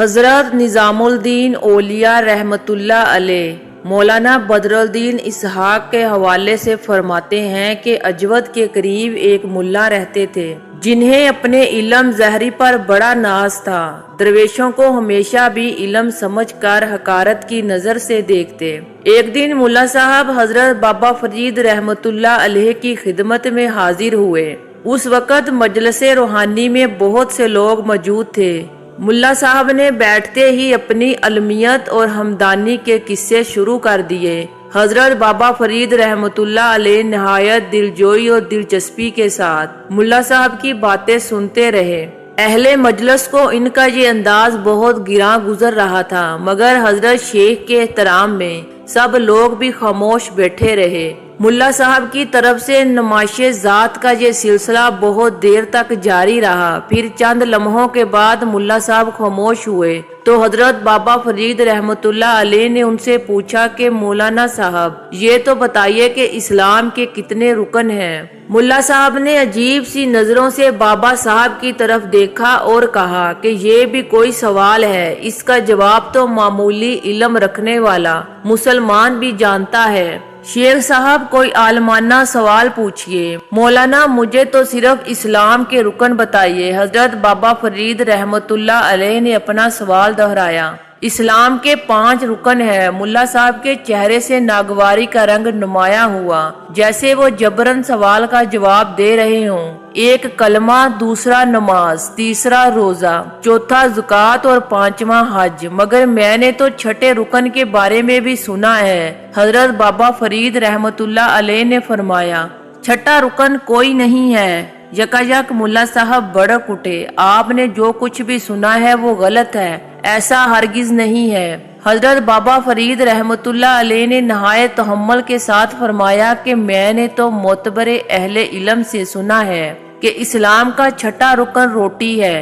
حضرت نظام الدین اولیاء رحمت اللہ علیہ مولانا بدرالدین اسحاق کے حوالے سے فرماتے ہیں کہ اجود کے قریب ایک ملا رہتے تھے جنہیں اپنے علم ظاہری پر بڑا ناز تھا۔ درویشوں کو ہمیشہ بھی علم سمجھ کر حقارت کی نظر سے دیکھتے۔ ایک دن ملا صاحب حضرت بابا فرید رحمت اللہ علیہ کی خدمت میں حاضر ہوئے۔ اس وقت مجلس روحانی میں بہت سے لوگ موجود تھے۔ ملا صاحب نے بیٹھتے ہی اپنی علمیت اور ہمدانی کے قصے شروع کر دیے۔ حضرت بابا فرید رحمت اللہ علیہ نہایت دلجوئی اور دلچسپی کے ساتھ ملا صاحب کی باتیں سنتے رہے۔ اہل مجلس کو ان کا یہ انداز بہت گراں گزر رہا تھا، مگر حضرت شیخ کے احترام میں سب لوگ بھی خاموش بیٹھے رہے۔ ملا صاحب کی طرف سے نمائش ذات کا یہ سلسلہ بہت دیر تک جاری رہا۔ پھر چند لمحوں کے بعد ملا صاحب خاموش ہوئے تو حضرت بابا فرید رحمت اللہ علیہ نے ان سے پوچھا کہ مولانا صاحب یہ تو بتائیے کہ اسلام کے کتنے رکن ہیں؟ ملا صاحب نے عجیب سی نظروں سے بابا صاحب کی طرف دیکھا اور کہا کہ یہ بھی کوئی سوال ہے؟ اس کا جواب تو معمولی علم رکھنے والا مسلمان بھی جانتا ہے۔ شیخ صاحب کوئی عالمانہ سوال پوچھئے۔ مولانا مجھے تو صرف اسلام کے رکن بتائیے۔ حضرت بابا فرید رحمت اللہ علیہ نے اپنا سوال دہرایا۔ اسلام کے 5 رکن ہیں۔ ملا صاحب کے چہرے سے ناگواری کا رنگ نمایاں ہوا، جیسے وہ جبرن سوال کا جواب دے رہے ہوں۔ 1 کلمہ، دوسرا نماز، تیسرا روزہ، چوتھا زکوٰۃ اور 5واں حج، مگر میں نے تو 6 رکن کے بارے میں بھی سنا ہے۔ حضرت بابا فرید رحمت اللہ علیہ نے فرمایا 6واں رکن کوئی نہیں ہے۔ یکایک ملا صاحب بڑک اٹھے۔ آپ نے جو کچھ بھی سنا ہے وہ غلط ہے، ایسا ہرگز نہیں ہے۔ حضرت بابا فرید رحمت اللہ علیہ نے نہایت تحمل کے ساتھ فرمایا کہ میں نے تو معتبر اہل علم سے سنا ہے کہ اسلام کا 6واں رکن روٹی ہے۔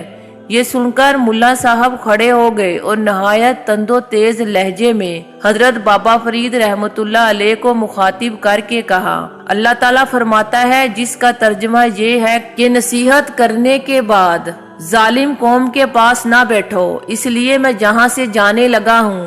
یہ سن کر ملا صاحب کھڑے ہو گئے اور نہایت تند و تیز لہجے میں حضرت بابا فرید رحمت اللہ علیہ کو مخاطب کر کے کہا، اللہ تعالیٰ فرماتا ہے، جس کا ترجمہ یہ ہے کہ نصیحت کرنے کے بعد ظالم قوم کے پاس نہ بیٹھو، اس لیے میں جہاں سے جانے لگا ہوں۔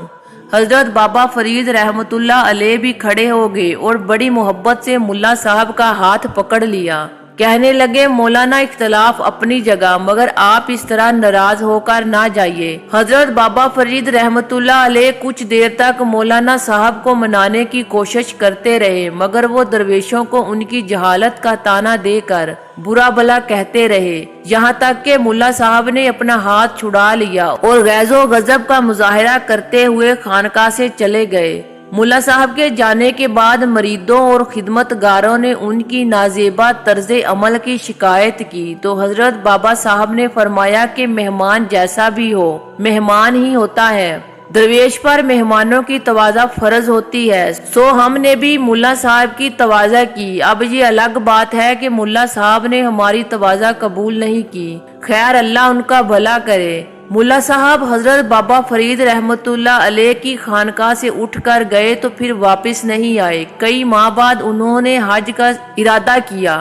حضرت بابا فرید رحمت اللہ علیہ بھی کھڑے ہو گئے اور بڑی محبت سے ملا صاحب کا ہاتھ پکڑ لیا۔ کہنے لگے، مولانا اختلاف اپنی جگہ، مگر آپ اس طرح ناراض ہو کر نہ جائیے۔ حضرت بابا فرید رحمت اللہ علیہ کچھ دیر تک مولانا صاحب کو منانے کی کوشش کرتے رہے، مگر وہ درویشوں کو ان کی جہالت کا طعنہ دے کر برا بھلا کہتے رہے، یہاں تک کہ ملا صاحب نے اپنا ہاتھ چھڑا لیا اور غیظ و غضب کا مظاہرہ کرتے ہوئے خانقاہ سے چلے گئے۔ ملا صاحب کے جانے کے بعد مریدوں اور خدمت گاروں نے ان کی نازیبا طرز عمل کی شکایت کی تو حضرت بابا صاحب نے فرمایا کہ مہمان جیسا بھی ہو، مہمان ہی ہوتا ہے۔ درویش پر مہمانوں کی تواضع فرض ہوتی ہے، سو ہم نے بھی ملا صاحب کی تواضع کی۔ اب یہ الگ بات ہے کہ ملا صاحب نے ہماری تواضع قبول نہیں کی، خیر اللہ ان کا بھلا کرے۔ ملا صاحب حضرت بابا فرید رحمت اللہ علیہ کی خانقاہ سے اٹھ کر گئے تو پھر واپس نہیں آئے۔ کئی ماہ بعد انہوں نے حج کا ارادہ کیا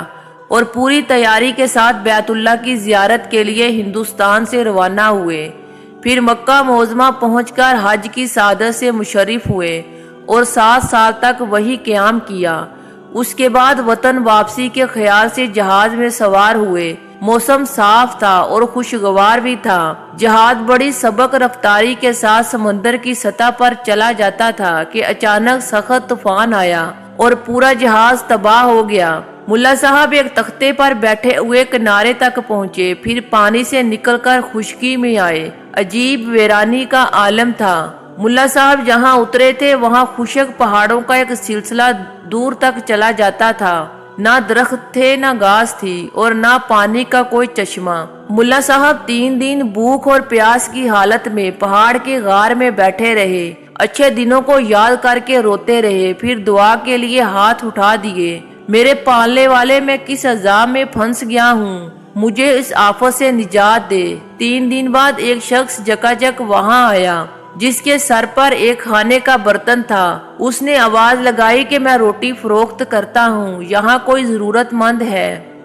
اور پوری تیاری کے ساتھ بیت اللہ کی زیارت کے لیے ہندوستان سے روانہ ہوئے۔ پھر مکہ معظمہ پہنچ کر حج کی سعادت سے مشرف ہوئے اور 7 سال تک وہی قیام کیا۔ اس کے بعد وطن واپسی کے خیال سے جہاز میں سوار ہوئے۔ موسم صاف تھا اور خوشگوار بھی تھا۔ جہاز بڑی سبک رفتاری کے ساتھ سمندر کی سطح پر چلا جاتا تھا کہ اچانک سخت طوفان آیا اور پورا جہاز تباہ ہو گیا۔ ملا صاحب ایک تختے پر بیٹھے ہوئے کنارے تک پہنچے، پھر پانی سے نکل کر خشکی میں آئے۔ عجیب ویرانی کا عالم تھا۔ ملا صاحب جہاں اترے تھے وہاں خشک پہاڑوں کا ایک سلسلہ دور تک چلا جاتا تھا۔ نہ درخت تھے، نہ گھاس تھی اور نہ پانی کا کوئی چشمہ۔ ملا صاحب 3 دن بھوک اور پیاس کی حالت میں پہاڑ کے غار میں بیٹھے رہے۔ اچھے دنوں کو یاد کر کے روتے رہے، پھر دعا کے لیے ہاتھ اٹھا دیے، میرے پالنے والے میں کس عذاب میں پھنس گیا ہوں، مجھے اس آفت سے نجات دے۔ 3 دن بعد ایک شخص جکاجک وہاں آیا جس کے سر پر ایک کھانے کا برتن تھا۔ اس نے آواز لگائی کہ میں روٹی فروخت کرتا ہوں، یہاں کوئی ضرورت مند ہے؟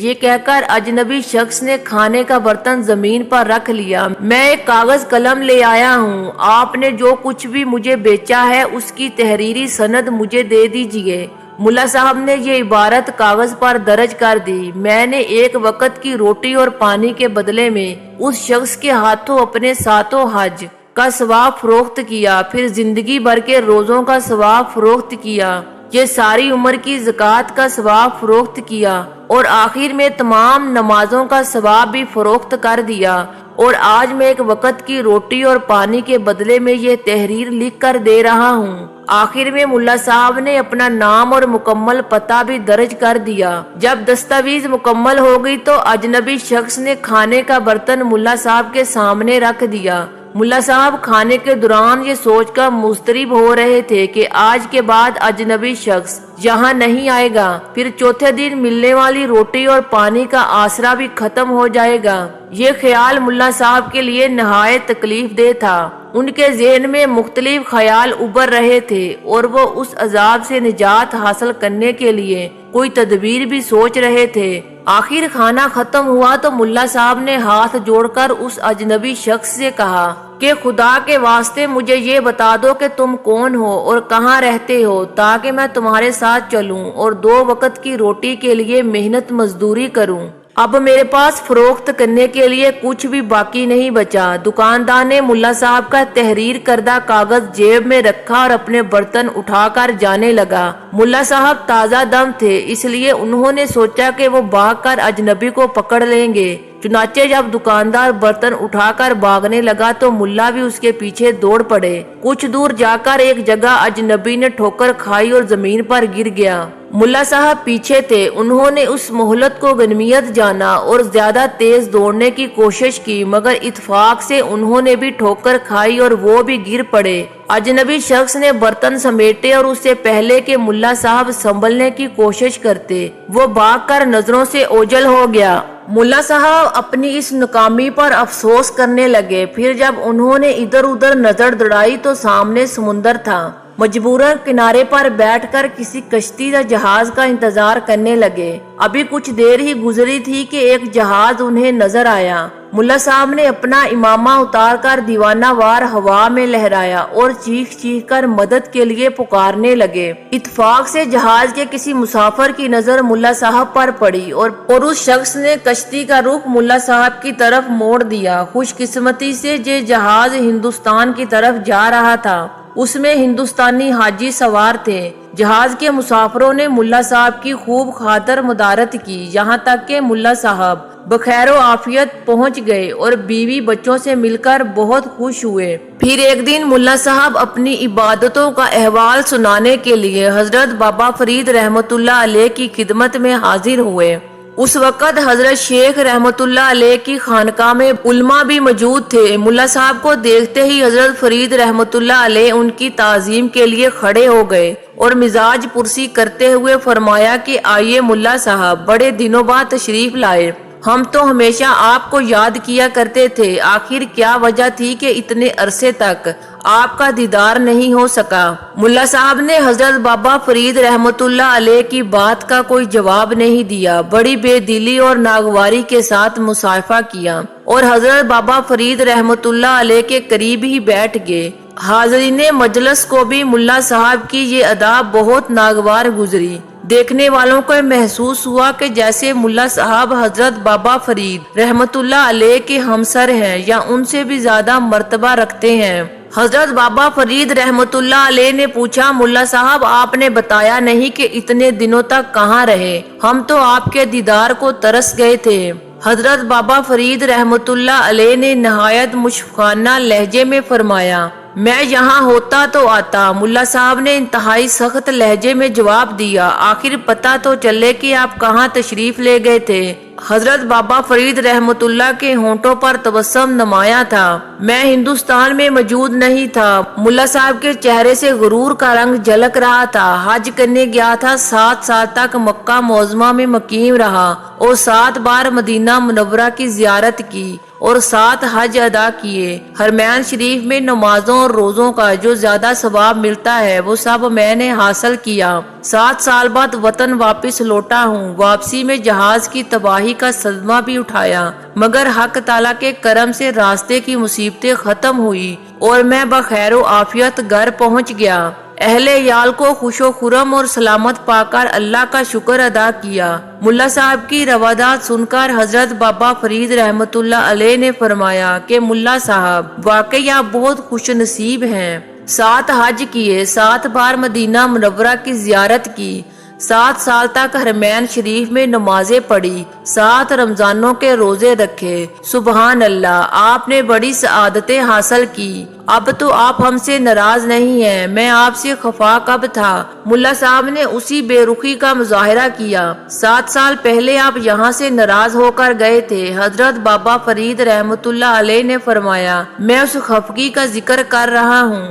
یہ کہہ کر اجنبی شخص نے کھانے کا برتن زمین پر رکھ لیا۔ میں ایک کاغذ قلم لے آیا ہوں، آپ نے جو کچھ بھی مجھے بیچا ہے اس کی تحریری سند مجھے دے دیجئے۔ ملا صاحب نے یہ عبارت کاغذ پر درج کر دی۔ میں نے ایک وقت کی روٹی اور پانی کے بدلے میں اس شخص کے ہاتھوں اپنے 7 حج کا ثواب فروخت کیا، پھر زندگی بھر کے روزوں کا ثواب فروخت کیا، یہ ساری عمر کی زکوٰۃ کا ثواب فروخت کیا، اور آخر میں تمام نمازوں کا ثواب بھی فروخت کر دیا، اور آج میں ایک وقت کی روٹی اور پانی کے بدلے میں یہ تحریر لکھ کر دے رہا ہوں۔ آخر میں ملا صاحب نے اپنا نام اور مکمل پتہ بھی درج کر دیا۔ جب دستاویز مکمل ہو گئی تو اجنبی شخص نے کھانے کا برتن ملا صاحب کے سامنے رکھ دیا۔ ملا صاحب کھانے کے دوران یہ سوچ کر مضطرب ہو رہے تھے کہ آج کے بعد اجنبی شخص یہاں نہیں آئے گا، پھر چوتھے دن ملنے والی روٹی اور پانی کا آسرا بھی ختم ہو جائے گا۔ یہ خیال ملا صاحب کے لیے نہایت تکلیف دہ تھا۔ ان کے ذہن میں مختلف خیال ابھر رہے تھے اور وہ اس عذاب سے نجات حاصل کرنے کے لیے کوئی تدبیر بھی سوچ رہے تھے۔ آخر کھانا ختم ہوا تو ملا صاحب نے ہاتھ جوڑ کر اس اجنبی شخص سے کہا کہ خدا کے واسطے مجھے یہ بتا دو کہ تم کون ہو اور کہاں رہتے ہو، تاکہ میں تمہارے ساتھ چلوں اور 2 وقت کی روٹی کے لیے محنت مزدوری کروں۔ اب میرے پاس فروخت کرنے کے لیے کچھ بھی باقی نہیں بچا۔ دکاندار نے ملا صاحب کا تحریر کردہ کاغذ جیب میں رکھا اور اپنے برتن اٹھا کر جانے لگا۔ ملا صاحب تازہ دم تھے، اس لیے انہوں نے سوچا کہ وہ بھاگ کر اجنبی کو پکڑ لیں گے۔ چنانچہ جب دکاندار برتن اٹھا کر بھاگنے لگا تو ملا بھی اس کے پیچھے دوڑ پڑے۔ کچھ دور جا کر ایک جگہ اجنبی نے ٹھوکر کھائی اور زمین پر گر گیا۔ ملا صاحب پیچھے تھے، انہوں نے اس مہلت کو غنیمت جانا اور زیادہ تیز دوڑنے کی کوشش کی، مگر اتفاق سے انہوں نے بھی ٹھوکر کھائی اور وہ بھی گر پڑے۔ اجنبی شخص نے برتن سمیٹے اور اس سے پہلے کہ ملا صاحب سنبھلنے کی کوشش کرتے وہ بھاگ کر نظروں سے اوجھل ہو گیا۔ ملا صاحب اپنی اس ناکامی پر افسوس کرنے لگے۔ پھر جب انہوں نے ادھر ادھر نظر دوڑائی تو سامنے سمندر تھا۔ مجبوراً کنارے پر بیٹھ کر کسی کشتی یا جہاز کا انتظار کرنے لگے۔ ابھی کچھ دیر ہی گزری تھی کہ ایک جہاز انہیں نظر آیا۔ ملا صاحب نے اپنا امامہ اتار کر دیوانہ وار ہوا میں لہرایا اور چیخ چیخ کر مدد کے لیے پکارنے لگے۔ اتفاق سے جہاز کے کسی مسافر کی نظر ملا صاحب پر پڑی اور اس شخص نے کشتی کا رخ ملا صاحب کی طرف موڑ دیا۔ خوش قسمتی سے یہ جہاز ہندوستان کی طرف جا رہا تھا، اس میں ہندوستانی حاجی سوار تھے۔ جہاز کے مسافروں نے ملا صاحب کی خوب خاطر مدارت کی، یہاں تک کہ ملا صاحب بخیر و عافیت پہنچ گئے اور بیوی بچوں سے مل کر بہت خوش ہوئے۔ پھر ایک دن ملا صاحب اپنی عبادتوں کا احوال سنانے کے لیے حضرت بابا فرید رحمت اللہ علیہ کی خدمت میں حاضر ہوئے۔ اس وقت حضرت شیخ رحمت اللہ علیہ کی خانقاہ میں علماء بھی موجود تھے۔ ملا صاحب کو دیکھتے ہی حضرت فرید رحمت اللہ علیہ ان کی تعظیم کے لیے کھڑے ہو گئے اور مزاج پرسی کرتے ہوئے فرمایا کہ آئیے ملا صاحب، بڑے دنوں بعد تشریف لائے۔ ہم تو ہمیشہ آپ کو یاد کیا کرتے تھے، آخر کیا وجہ تھی کہ اتنے عرصے تک آپ کا دیدار نہیں ہو سکا؟ ملا صاحب نے حضرت بابا فرید رحمت اللہ علیہ کی بات کا کوئی جواب نہیں دیا، بڑی بے دلی اور ناگواری کے ساتھ مصافحہ کیا اور حضرت بابا فرید رحمت اللہ علیہ کے قریب ہی بیٹھ گئے۔ حاضرین مجلس کو بھی ملا صاحب کی یہ ادا بہت ناگوار گزری۔ دیکھنے والوں کو محسوس ہوا کہ جیسے ملا صاحب حضرت بابا فرید رحمت اللہ علیہ کے ہمسر ہیں یا ان سے بھی زیادہ مرتبہ رکھتے ہیں۔ حضرت بابا فرید رحمت اللہ علیہ نے پوچھا، ملا صاحب آپ نے بتایا نہیں کہ اتنے دنوں تک کہاں رہے؟ ہم تو آپ کے دیدار کو ترس گئے تھے۔ حضرت بابا فرید رحمت اللہ علیہ نے نہایت مشفقانہ لہجے میں فرمایا، میں یہاں ہوتا تو آتا۔ ملا صاحب نے انتہائی سخت لہجے میں جواب دیا، آخر پتہ تو چلے کہ آپ کہاں تشریف لے گئے تھے۔ حضرت بابا فرید رحمت اللہ کے ہونٹوں پر تبسم نمایاں تھا۔ میں ہندوستان میں موجود نہیں تھا۔ ملا صاحب کے چہرے سے غرور کا رنگ جھلک رہا تھا۔ حج کرنے گیا تھا، 7 سال تک مکہ معظمہ میں مقیم رہا اور 7 بار مدینہ منورہ کی زیارت کی اور 7 حج ادا کیے۔ حرمین شریف میں نمازوں اور روزوں کا جو زیادہ ثواب ملتا ہے وہ سب میں نے حاصل کیا۔ 7 سال بعد وطن واپس لوٹا ہوں۔ واپسی میں جہاز کی تباہی کا صدمہ بھی اٹھایا، مگر حق تعالیٰ کے کرم سے راستے کی مصیبتیں ختم ہوئی اور میں بخیر و عافیت گھر پہنچ گیا۔ اہل عیال کو خوش و خرم اور سلامت پا کر اللہ کا شکر ادا کیا۔ ملا صاحب کی روادات سن کر حضرت بابا فرید رحمت اللہ علیہ نے فرمایا کہ ملا صاحب واقعی آپ بہت خوش نصیب ہیں۔ 7 حج کیے، 7 بار مدینہ منورہ کی زیارت کی، 7 سال تک حرمین شریف میں نمازیں پڑھی، 7 رمضانوں کے روزے رکھے۔ سبحان اللہ، آپ نے بڑی سعادتیں حاصل کی۔ اب تو آپ ہم سے ناراض نہیں ہیں، میں آپ سے خفا کب تھا؟ ملا صاحب نے اسی بے رخی کا مظاہرہ کیا۔ 7 سال پہلے آپ یہاں سے ناراض ہو کر گئے تھے۔ حضرت بابا فرید رحمت اللہ علیہ نے فرمایا، میں اس خفگی کا ذکر کر رہا ہوں۔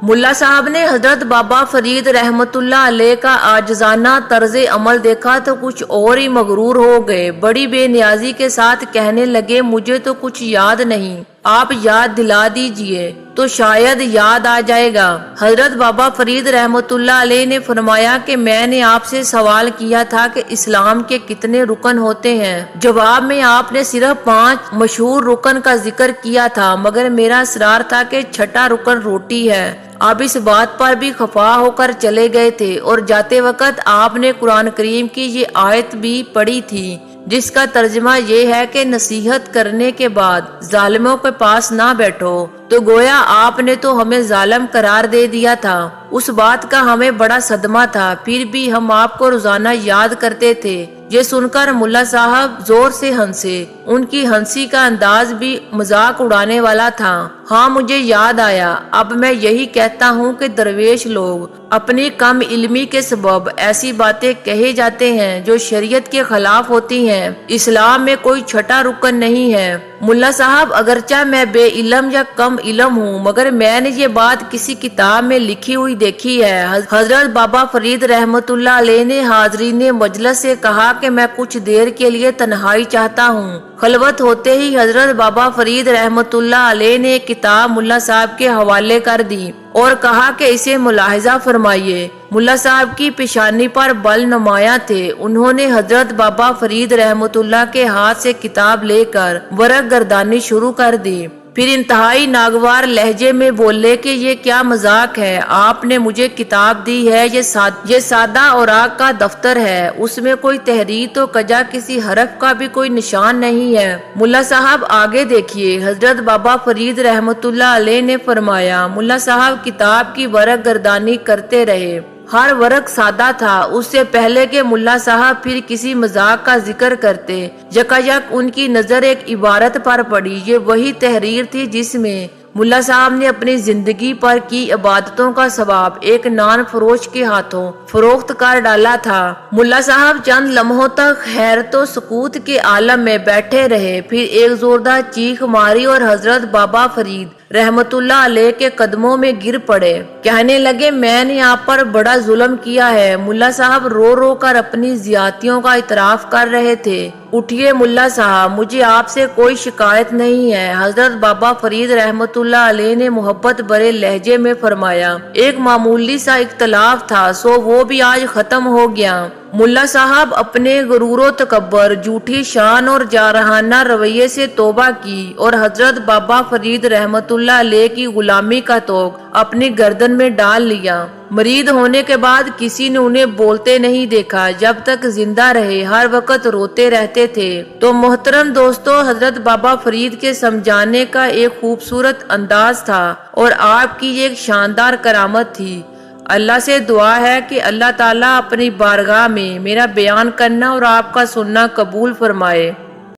ملا صاحب نے حضرت بابا فرید رحمت اللہ علیہ کا عاجزانہ طرز عمل دیکھا تو کچھ اور ہی مغرور ہو گئے۔ بڑی بے نیازی کے ساتھ کہنے لگے، مجھے تو کچھ یاد نہیں، آپ یاد دلا دیجئے تو شاید یاد آ جائے گا۔ حضرت بابا فرید رحمت اللہ علیہ نے فرمایا کہ میں نے آپ سے سوال کیا تھا کہ اسلام کے کتنے رکن ہوتے ہیں؟ جواب میں آپ نے صرف 5 مشہور رکن کا ذکر کیا تھا، مگر میرا اصرار تھا کہ 6واں رکن روٹی ہے۔ آپ اس بات پر بھی خفا ہو کر چلے گئے تھے اور جاتے وقت آپ نے قرآن کریم کی یہ آیت بھی پڑھی تھی جس کا ترجمہ یہ ہے کہ نصیحت کرنے کے بعد ظالموں کے پاس نہ بیٹھو، تو گویا آپ نے تو ہمیں ظالم قرار دے دیا تھا۔ اس بات کا ہمیں بڑا صدمہ تھا، پھر بھی ہم آپ کو روزانہ یاد کرتے تھے۔ یہ سن کر ملا صاحب زور سے ہنسے۔ ان کی ہنسی کا انداز بھی مذاق اڑانے والا تھا۔ ہاں، مجھے یاد آیا۔ اب میں یہی کہتا ہوں کہ درویش لوگ اپنی کم علمی کے سبب ایسی باتیں کہے جاتے ہیں جو شریعت کے خلاف ہوتی ہیں۔ اسلام میں کوئی 6واں رکن نہیں ہے۔ ملا صاحب، اگرچہ میں بے علم یا کم علم ہوں، مگر میں نے یہ بات کسی کتاب میں لکھی ہوئی دیکھی ہے۔ حضرت بابا فرید رحمت اللہ علیہ نے حاضرین مجلس سے کہا کہ میں کچھ دیر کے لیے تنہائی چاہتا ہوں۔ خلوت ہوتے ہی حضرت بابا فرید رحمت اللہ علیہ نے ایک کتاب ملا صاحب کے حوالے کر دی اور کہا کہ اسے ملاحظہ فرمائیے۔ ملا صاحب کی پیشانی پر بل نمایاں تھے۔ انہوں نے حضرت بابا فرید رحمت اللہ کے ہاتھ سے کتاب لے کر ورق گردانی شروع کر دی، پھر انتہائی ناگوار لہجے میں بولے کہ یہ کیا مذاق ہے؟ آپ نے مجھے کتاب دی ہے، یہ سادہ اوراق کا دفتر ہے، اس میں کوئی تحریر تو کجا کسی حرف کا بھی کوئی نشان نہیں ہے۔ ملا صاحب آگے دیکھیے۔ حضرت بابا فرید رحمت اللہ علیہ نے فرمایا۔ ملا صاحب کتاب کی ورق گردانی کرتے رہے۔ ہر ورق سادہ تھا۔ اس سے پہلے کہ ملا صاحب پھر کسی مذاق کا ذکر کرتے، یکایک ان کی نظر ایک عبارت پر پڑی۔ یہ وہی تحریر تھی جس میں ملا صاحب نے اپنی زندگی پر کی عبادتوں کا ثواب ایک نان فروش کے ہاتھوں فروخت کر ڈالا تھا۔ ملا صاحب چند لمحوں تک حیرت و سکوت کے عالم میں بیٹھے رہے، پھر ایک زوردار چیخ ماری اور حضرت بابا فرید رحمت اللہ علیہ کے قدموں میں گر پڑے۔ کہنے لگے، میں نے آپ پر بڑا ظلم کیا ہے۔ ملا صاحب رو رو کر اپنی زیادتیوں کا اعتراف کر رہے تھے۔ اٹھیے ملا صاحب، مجھے آپ سے کوئی شکایت نہیں ہے۔ حضرت بابا فرید رحمت اللہ علیہ نے محبت بھرے لہجے میں فرمایا، ایک معمولی سا اختلاف تھا، سو وہ بھی آج ختم ہو گیا۔ ملا صاحب اپنے غرور و تکبر، جھوٹی شان اور جارحانہ رویے سے توبہ کی اور حضرت بابا فرید رحمت اللہ علیہ کی غلامی کا طوق اپنی گردن میں ڈال لیا۔ مرید ہونے کے بعد کسی نے انہیں بولتے نہیں دیکھا۔ جب تک زندہ رہے ہر وقت روتے رہتے تھے۔ تو محترم دوستو، حضرت بابا فرید کے سمجھانے کا ایک خوبصورت انداز تھا اور آپ کی ایک شاندار کرامت تھی۔ اللہ سے دعا ہے کہ اللہ تعالیٰ اپنی بارگاہ میں میرا بیان کرنا اور آپ کا سننا قبول فرمائے۔